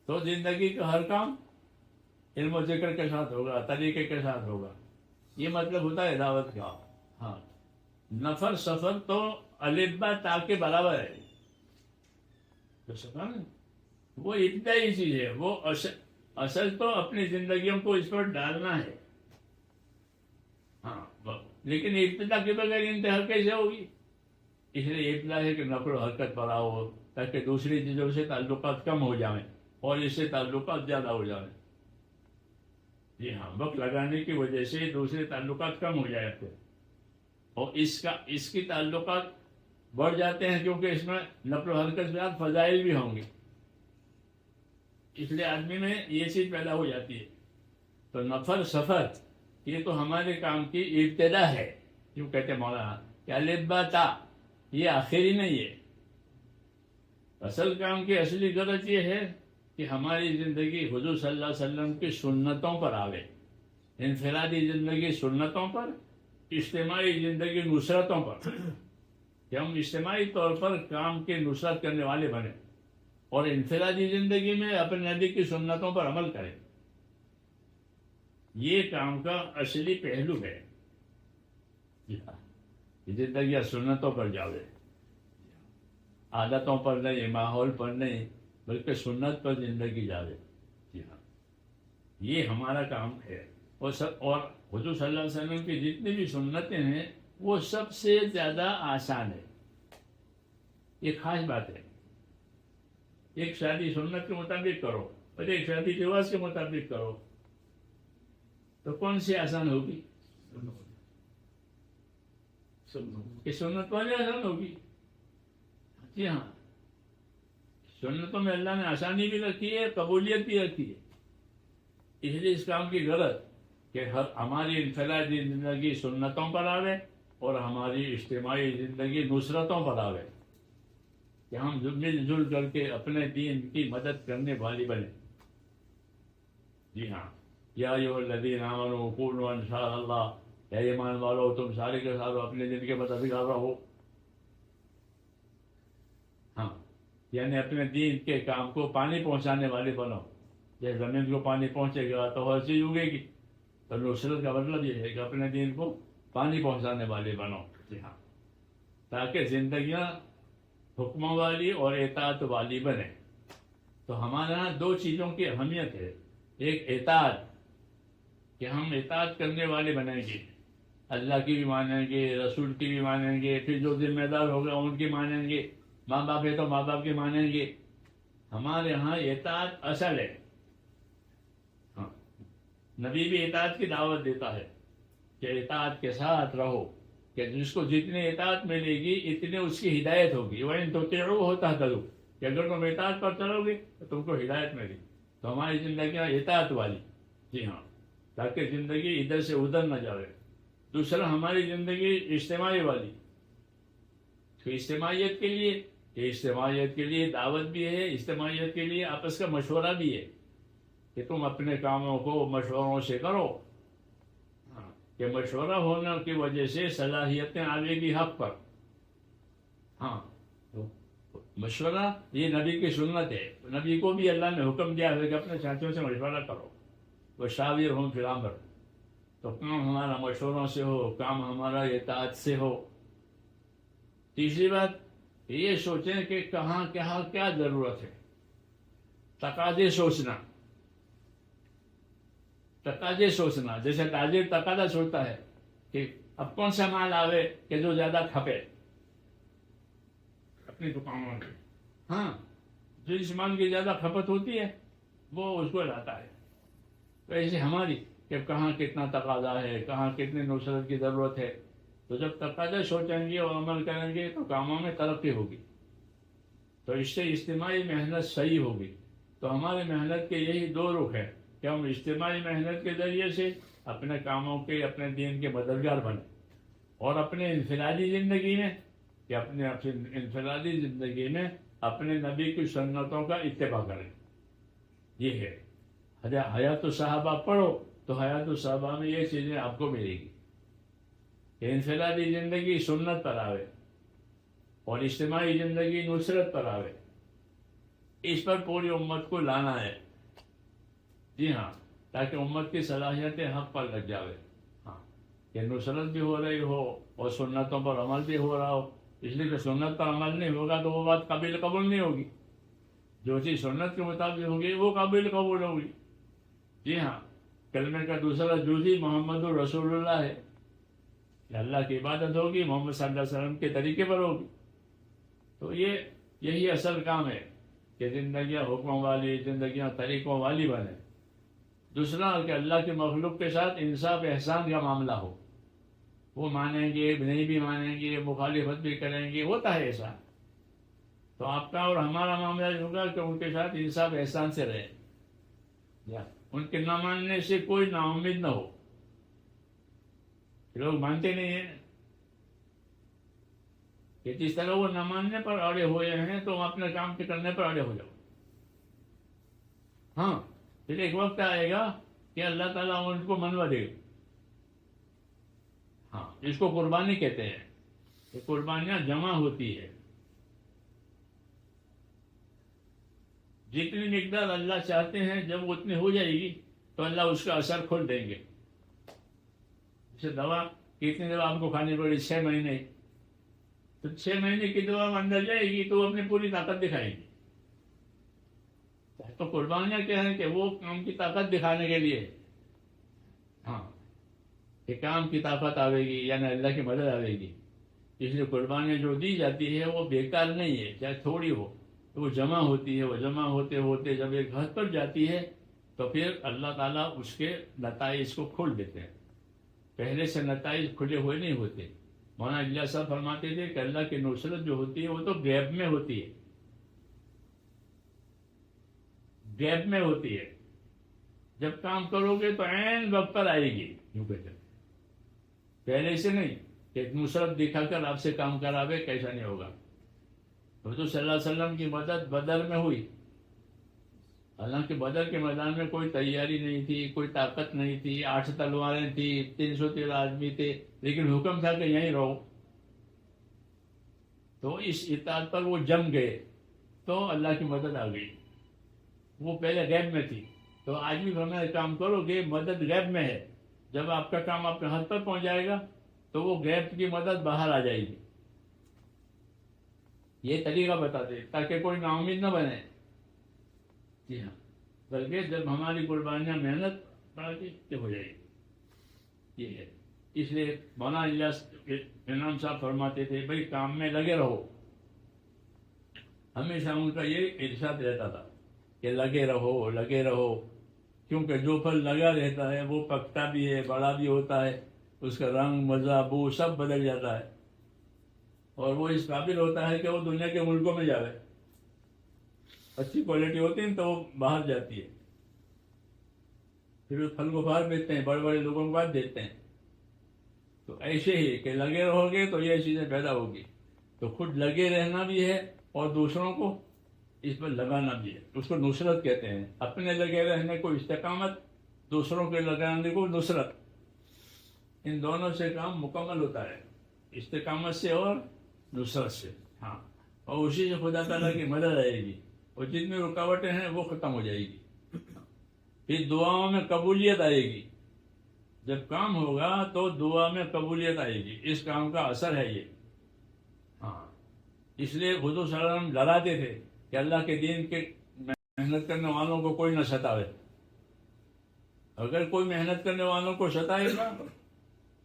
تو زندگی کا ہر کام علم و ذکر کے ساتھ ہوگا، طریقے کے ساتھ ہوگا. یہ مطلب ہوتا ہے دعوت کا. ہاں، نفر سفر تو الف با تا کے برابر ہے. تو سفر نا وہ ابتدائی چیز ہے، وہ اصل تو اپنی زندگیوں کو اس پر ڈالنا ہے. ہاں، لیکن ابتدا کے بغیر انتہا کیسے ہوگی؟ اس لیے ابتدا ہے کہ نقل و حرکت پر آؤ تاکہ دوسری چیزوں سے تعلقات کم ہو جائیں اور اس سے تعلقات زیادہ ہو جائیں. جی ہاں، وقت لگانے کی وجہ سے دوسرے تعلقات کم ہو جائے تھے اور اس کی تعلقات بڑھ جاتے ہیں کیونکہ اس میں نقل و حرکت کے ساتھ فضائل بھی ہوں گے. اس لیے آدمی میں یہ چیز پیدا ہو جاتی ہے. تو نفر سفر یہ تو ہمارے کام کی ابتدا ہے. جو کہتے ہیں مولانا کہ الف با تا یہ آخری نہیں ہے. اصل کام کی اصلی غرض یہ ہے کہ ہماری زندگی حضور صلی اللہ علیہ وسلم کی سنتوں پر آوے. انفرادی زندگی سنتوں پر، اجتماعی زندگی نصرتوں پر، کہ ہم اجتماعی طور پر کام کی نصرت کرنے والے بنیں اور انفرادی زندگی میں اپنے نبی کی سنتوں پر عمل کریں. یہ کام کا اصلی پہلو ہے. زندگی سنتوں پر جاوے، عادتوں پر نہیں، ماحول پر نہیں، بلکہ سنت پر زندگی جاوے. جی ہاں، یہ ہمارا کام ہے. اور حضور صلی اللہ علیہ وسلم کی جتنی بھی سنتیں ہیں وہ سب سے زیادہ آسان ہے. یہ خاص بات ہے. ایک شادی سنت کے مطابق کرو اور ایک شادی رواج کے مطابق کرو تو کون سی آسان ہوگی؟ کہ سنت والی آسان ہوگی. جی ہاں، سنتوں میں اللہ نے آسانی بھی رکھی ہے، قبولیت بھی رکھی ہے. اس لیے اس کام کی غرض کہ ہماری انفرادی زندگی سنتوں پر آوے اور ہماری اجتماعی زندگی نصرتوں پر آوے، کہ ہم مل جل کر کے اپنے دین کی مدد کرنے والی بنے. جی ہاں، یا ایھا الذین آمنوا کونوا انصار اللہ، اے ایمان والو تم سارے کے سارے اپنے دین کے مددگار رہو. ہاں، یعنی اپنے دین کے کام کو پانی پہنچانے والے بنو. جیسے زمین کو پانی پہنچے گا تو ہر چیز اگے گی. تو نصرت کا مطلب یہ ہے کہ اپنے دین کو پانی پہنچانے والے بنو. جی ہاں، تاکہ زندگیاں حکموں والی اور اطاعت والی بنے. تو ہمارے یہاں دو چیزوں کی اہمیت ہے. ایک اطاعت، کہ ہم اطاعت کرنے والے بنیں گے، اللہ کی بھی مانیں گے، رسول کی بھی مانیں گے، پھر جو ذمہ دار ہوگا ان کی مانیں گے، ماں باپ ہے تو ماں باپ کی مانیں گے. ہمارے ہاں اطاعت اصل ہے. ہاں، نبی بھی اطاعت کی دعوت دیتا ہے کہ اطاعت کے ساتھ رہو، کہ جس کو جتنی اطاعت ملے گی اتنے اس کی ہدایت ہوگی. وَإِن تُطِيعُوهُ تَهْتَدُوا، کہ اگر تم اطاعت پر چلو گے تو تم کو ہدایت ملے. تو ہماری زندگیاں اطاعت والی. جی ہاں، تاکہ زندگی ادھر سے ادھر نہ جائے. دوسرا ہماری زندگی اجتماعی والی. تو اجتماعیت کے لیے دعوت بھی ہے، اجتماعیت کے لیے آپس کا مشورہ بھی ہے کہ تم اپنے کاموں کو مشوروں سے کرو. ہاں، کہ مشورہ ہونے کی وجہ سے صلاحیتیں آوے گی حق پر. ہاں، تو مشورہ یہ نبی کی سنت ہے. نبی کو بھی اللہ نے حکم دیا ہے کہ اپنے ساتھیوں سے مشورہ کرو. وشاورھم فی الامر. تو کام ہمارا مشوروں سے ہو، کام ہمارا اطاعت سے ہو. تیسری بات یہ سوچیں کہ کہاں کیا ضرورت ہے. تقاضے سوچنا، جیسے تاجر تقاضا سوچتا ہے کہ اب کون سا مال آوے کہ جو زیادہ کھپے اپنی دکانوں میں. ہاں، جو اس مال کی زیادہ کھپت ہوتی ہے وہ اس کو لاتا ہے. تو ایسے ہماری کہ کہاں کتنا تقاضا ہے، کہاں کتنی نصرت کی ضرورت ہے. تو جب تقاضے سوچیں گے اور عمل کریں گے تو کاموں میں ترقی ہوگی. تو اس سے اجتماعی محنت صحیح ہوگی. تو ہماری محنت کے یہی دو رخ ہیں کہ ہم اجتماعی محنت کے ذریعے سے اپنے کاموں کے، اپنے دین کے مددگار بنیں، اور اپنے انفرادی زندگی میں کہ اپنے انفرادی زندگی میں اپنے نبی کی سنتوں کا اتباع کریں. یہ ہے حیات الصحابہ. پڑھو تو حیات الصحابہ میں یہ چیزیں آپ کو ملے گی کہ انفرادی زندگی سنت پر آوے اور اجتماعی زندگی نصرت پر آوے. اس پر پوری امت کو لانا ہے. جی ہاں، تاکہ امت کی صلاحیتیں حق پر لگ جاوے. ہاں، کہ نصرت بھی ہو رہی ہو اور سنتوں پر عمل بھی ہو رہا ہو. اس لیے کہ سنت پر عمل نہیں ہوگا تو وہ بات قابل قبول نہیں ہوگی. جو چیز سنت کے مطابق ہوگی وہ قابل قبول ہوگی. جی ہاں، کلمے کا دوسرا جزء محمد الرسول اللہ ہے کہ اللہ کی عبادت ہوگی محمد صلی اللہ علیہ وسلم کے طریقے پر ہوگی. تو یہی اصل کام ہے کہ زندگیاں حکموں والی، زندگیاں طریقوں والی بنے. دوسرا کہ اللہ کے مخلوق کے ساتھ انصاف احسان کا معاملہ ہو. وہ مانیں گے نہیں بھی مانیں گے، مخالفت بھی کریں گے، ہوتا ہے ایسا. تو آپ کا اور ہمارا معاملہ یہ ہوگا کہ ان کے ساتھ انصاف احسان سے رہے، یا ان کے نہ ماننے سے کوئی نا امید نہ ہو. لوگ مانتے نہیں ہیں کہ جس طرح وہ نہ ماننے پر اڑے ہوئے ہیں تو اپنے کام کے کرنے پر اڑے ہو جاؤ. ہاں، پھر ایک وقت آئے گا کہ اللہ تعالیٰ ان کو منوا دے گا. ہاں، اس کو قربانی کہتے ہیں. یہ قربانیاں جمع ہوتی ہے. جتنی مقدار اللہ چاہتے ہیں جب وہ اتنی ہو جائے گی تو اللہ اس کا اثر کھول دیں گے. جیسے دوا کتنی دوا آپ کو کھانی پڑی؟ 6 مہینے. تو 6 مہینے کی دوا اندر جائے گی تو وہ اپنی پوری طاقت دکھائے گی. تو قربانیاں کیا ہے کہ وہ کام کی طاقت دکھانے کے لیے. ہاں، کہ کام کی طاقت آئے گی یعنی اللہ کی مدد آئے گی. اس لیے قربانیاں جو دی جاتی ہے وہ بیکار نہیں ہے، چاہے تھوڑی ہو. تو وہ جمع ہوتی ہے. وہ جمع ہوتے ہوتے جب ایک حد پر جاتی ہے تو پھر اللہ تعالیٰ اس کے نتائج کو کھول دیتے ہیں. پہلے سے نتائج کھلے ہوئے نہیں ہوتے. مولانا الیاس صاحب فرماتے تھے کہ اللہ کی نصرت جو ہوتی ہے وہ تو غیب میں ہوتی ہے. غیب میں ہوتی ہے. جب کام کرو گے تو عین وقت پر آئے گی. یوں کہتے ہیں پہلے سے نہیں کہ نصرت دکھا کر آپ سے کام کراوے، کیسا نہیں ہوگا. حضور صلی اللہ علیہ وسلم کی مدد بدر میں ہوئی. حالانکہ بدر کے میدان میں کوئی تیاری نہیں تھی، کوئی طاقت نہیں تھی. 8 تلواریں تھی، 313 آدمی تھے، لیکن حکم تھا کہ یہیں رہو. تو اس اطاعت پر وہ جم گئے تو اللہ کی مدد آ گئی. وہ پہلے غیب میں تھی. تو آج بھی ہمیں کام کرو گے، مدد غیب میں ہے. جب آپ کا کام اپنے حد پر پہنچ جائے گا تو وہ غیب کی مدد باہر آ جائے گی. یہ طریقہ بتاتے تاکہ کوئی نا امید نہ بنے. جی ہاں، بلکہ جب ہماری قربانیاں محنت بڑھا کے ہو جائے گی. یہ ہے. اس لیے مولانا الیاس انعام صاحب فرماتے تھے بھائی کام میں لگے رہو. ہمیشہ ان کا یہ ارشاد رہتا تھا کہ لگے رہو لگے رہو. کیونکہ جو پھل لگا رہتا ہے وہ پکتا بھی ہے، بڑا بھی ہوتا ہے، اس کا رنگ، مزہ، بو سب بدل جاتا ہے. اور وہ اس قابل ہوتا ہے کہ وہ دنیا کے ملکوں میں جاوے. اچھی کوالٹی ہوتی ہے تو وہ باہر جاتی ہے. پھر اس پھل کو باہر بیچتے ہیں، بڑے بڑے لوگوں کو بعد دیتے ہیں. تو ایسے ہی کہ لگے رہو گے تو یہ چیزیں پیدا ہوگی. تو خود لگے رہنا بھی ہے اور دوسروں کو اس پر لگانا بھی ہے. اس کو نصرت کہتے ہیں. اپنے لگے رہنے کو استقامت، دوسروں کے لگانے کو نصرت. ان دونوں سے کام مکمل ہوتا ہے، استقامت سے اور نصرت سے. ہاں، اور اسی سے خدا تعالیٰ کی مدد آئے گی اور جتنی رکاوٹیں ہیں وہ ختم ہو جائے گی. پھر دعاؤں میں قبولیت آئے گی. جب کام ہوگا تو دعا میں قبولیت آئے گی. اس کام کا اثر ہے یہ. ہاں، اس لیے حضور صلی اللہ علیہ وسلم ڈراتے تھے کہ اللہ کے دین کے محنت کرنے والوں کو کوئی نہ ستاوے. اگر کوئی محنت کرنے والوں کو ستائے گا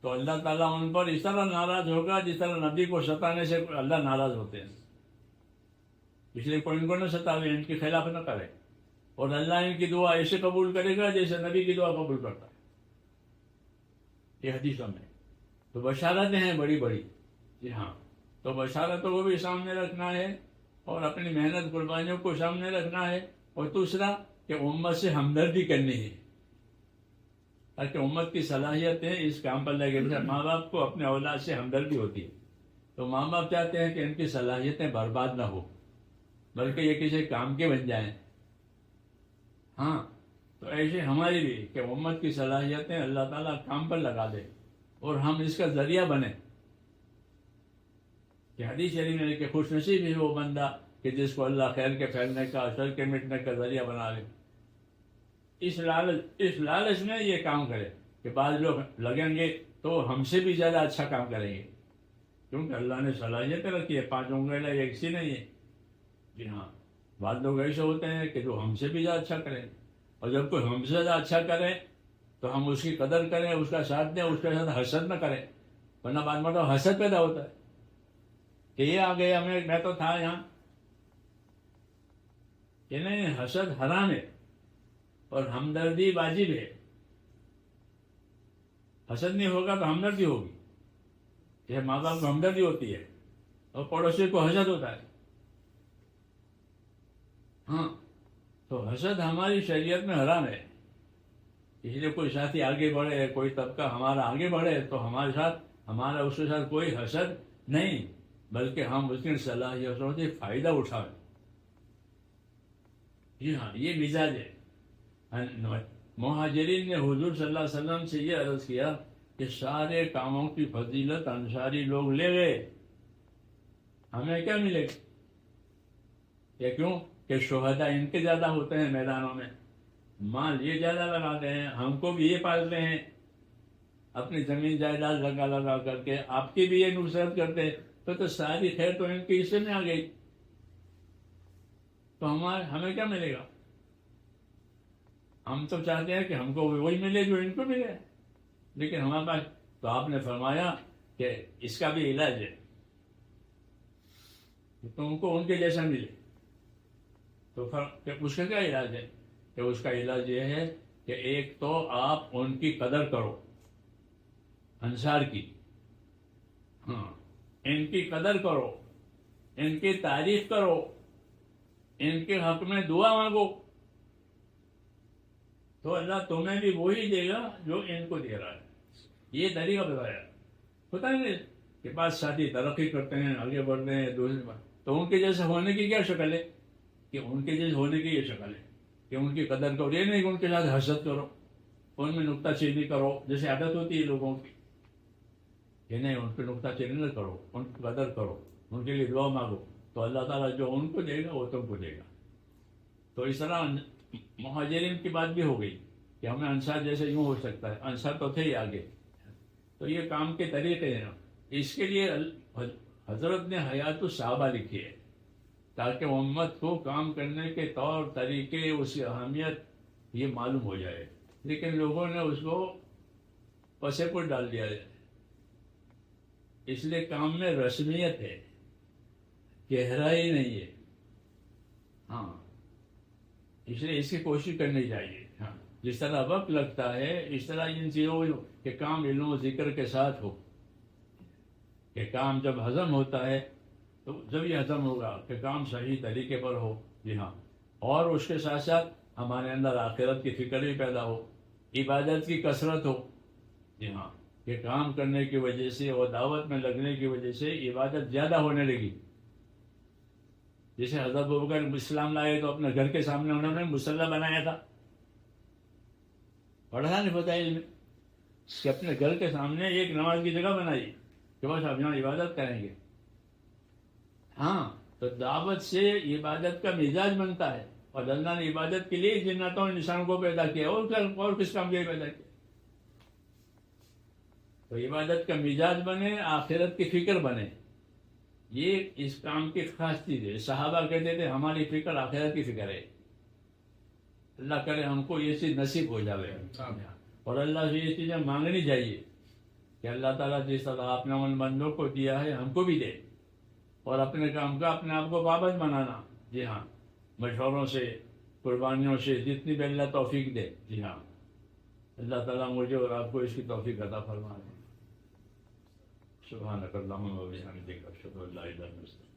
تو اللہ تعالیٰ ان پر اس طرح ناراض ہوگا جس طرح نبی کو ستانے سے اللہ ناراض ہوتے ہیں. اس لیے کوئی ان کو نہ ستاوے، ان کے خلاف نہ کرے. اور اللہ ان کی دعا ایسے قبول کرے گا جیسے نبی کی دعا قبول کرتا ہے. یہ حدیثوں میں تو بشارتیں ہیں بڑی بڑی. جی ہاں، تو بشارتوں کو بھی سامنے رکھنا ہے اور اپنی محنت قربانیوں کو سامنے رکھنا ہے. اور دوسرا کہ امت سے ہمدردی کرنی ہے تاکہ امت کی صلاحیتیں اس کام پر لگے. ماں باپ کو اپنے اولاد سے ہمدردی ہوتی ہے تو ماں باپ چاہتے ہیں کہ ان کی صلاحیتیں برباد نہ ہو بلکہ یہ کسی کام کے بن جائیں. ہاں، تو ایسے ہماری بھی کہ امت کی صلاحیتیں اللہ تعالیٰ کام پر لگا دے اور ہم اس کا ذریعہ بنیں. کہ حدیث شریف میں کہ خوش نصیب ہے وہ بندہ کہ جس کو اللہ خیر کے پھیلنے کا، شر کے مٹنے کا ذریعہ بنا لے. اس لالچ میں یہ کام کرے کہ بعض لوگ لگیں گے تو ہم سے بھی زیادہ اچھا کام کریں گے، کیونکہ اللہ نے صلاحیت رکھی ہے، 5 انگلیاں ایک سی نہیں ہے. جی ہاں، بعض لوگ ایسے ہوتے ہیں کہ جو ہم سے بھی زیادہ اچھا کریں، اور جب کوئی ہم سے زیادہ اچھا کرے تو ہم اس کی قدر کریں، اس کا ساتھ دیں، اس کے ساتھ حسد نہ کریں، ورنہ بعد میں تو حسد پیدا ہوتا ہے کہ یہ آ گیا، میں تو تھا یہاں. کہ نہیں، حسد حرام ہے اور ہمدردی واجب ہے. حسد نہیں ہوگا تو ہمدردی ہوگی. یہ ماں باپ کو ہمدردی ہوتی ہے اور پڑوسی کو حسد ہوتا ہے. ہاں، تو حسد ہماری شریعت میں حرام ہے. اس لیے کوئی ساتھی آگے بڑھے، کوئی طبقہ ہمارا آگے بڑھے تو ہمارے ساتھ، ہمارا اس کے ساتھ کوئی حسد نہیں، بلکہ ہم اس کی صلاحیتوں سے فائدہ اٹھائیں. جی ہاں، یہ مزاج ہے. مہاجرین نے حضور صلی اللہ علیہ وسلم سے یہ عرض کیا کہ سارے کاموں کی فضیلت انصاری لوگ لے گئے، ہمیں کیا ملے گا؟ یہ کیوں کہ شہداء ان کے زیادہ ہوتے ہیں میدانوں میں، مال یہ زیادہ لگاتے ہیں، ہم کو بھی یہ پالتے ہیں، اپنی زمین جائیداد لگا کر کے آپ کی بھی یہ نصرت کرتے ہیں، تو ساری خیر تو ان کے حصے میں آ گئی، تو ہمیں کیا ملے گا؟ ہم تو چاہتے ہیں کہ ہم کو وہی ملے جو ان کو ملے، لیکن ہمارے پاس تو آپ نے فرمایا کہ اس کا بھی علاج ہے، تو ان کو ان کے جیسا ملے. تو اس کا کیا علاج ہے؟ کہ اس کا علاج یہ ہے کہ ایک تو آپ ان کی قدر کرو، انصار کی. ہاں، ان کی قدر کرو، ان کی تعریف کرو، ان کے حق میں دعا مانگو، تو اللہ تمہیں بھی وہی دے گا جو ان کو دے رہا ہے. یہ طریقہ بتایا. پتہ نہیں کہ بعض ساتھی ترقی کرتے ہیں، آگے بڑھتے ہیں دوسرے بار، تو ان کے جیسے ہونے کی کیا شکل ہے؟ کہ ان کے جیسے ہونے کی یہ شکل ہے کہ ان کی قدر کرو. یہ نہیں کہ ان کے ساتھ حسد کرو، ان میں نکتہ چینی کرو، جیسے عادت ہوتی ہے لوگوں کی. یہ نہیں، ان پہ نکتہ چینی نہ کرو، ان کی قدر کرو، ان کے لیے دعا مانگو، تو اللہ تعالیٰ جو ان کو دے گا وہ تم کو دے گا. تو اس طرح مہاجرین کی بات بھی ہو گئی کہ ہمیں انصار جیسے یوں ہو سکتا ہے، انصار تو تھے ہی آگے. تو یہ کام کے طریقے ہیں. اس کے لیے حضرت نے حیات الصحابہ لکھی ہے تاکہ امت کو کام کرنے کے طور طریقے، اس کی اہمیت یہ معلوم ہو جائے. لیکن لوگوں نے اس کو پسے پر ڈال دیا ہے. اس لیے کام میں رسمیت ہے، گہرائی نہیں ہے. ہاں، اس لیے اس کی کوشش کرنی چاہیے. ہاں، جس طرح وقت لگتا ہے اس طرح ان چیزوں کہ کام علم و ذکر کے ساتھ ہو. کہ کام جب ہضم ہوتا ہے تو جب یہ ہضم ہوگا کہ کام صحیح طریقے پر ہو. جی ہاں، اور اس کے ساتھ ساتھ ہمارے اندر آخرت کی فکر بھی پیدا ہو، عبادت کی کثرت ہو. جی ہاں، کہ کام کرنے کی وجہ سے اور دعوت میں لگنے کی وجہ سے عبادت زیادہ ہونے لگی. جیسے حضرت ابوبکر اسلام لائے تو اپنے گھر کے سامنے انہوں نے مصلی بنایا تھا. پڑھا نہیں پتا علم کہ اپنے گھر کے سامنے ایک نماز کی جگہ بنائی کہ بس آپ یہاں عبادت کریں گے. ہاں، تو دعوت سے عبادت کا مزاج بنتا ہے، اور اللہ نے عبادت کے لیے جنتوں اور انسانوں کو پیدا کیا، اور کس کام کے لیے پیدا کیا؟ تو عبادت کا مزاج بنے، آخرت کی فکر بنے. یہ اس کام کی خاص چیز ہے. صحابہ کہتے تھے ہماری فکر آخرت کی فکر ہے. اللہ کرے ہم کو یہ چیز نصیب ہو جائے، اور اللہ سے یہ چیزیں مانگنی چاہیے کہ اللہ تعالیٰ جس طرح آپ نے ان بندوں کو دیا ہے ہم کو بھی دے، اور اپنے کام کا اپنے آپ کو پابند بنانا. جی ہاں، مشوروں سے، قربانیوں سے، جتنی بھی اللہ توفیق دے. جی ہاں، اللہ تعالیٰ مجھے اور آپ کو اس کی توفیق عطا فرمائے. سبحانک اللہم و بحمدک، اشہد ان لا الہ الا انت.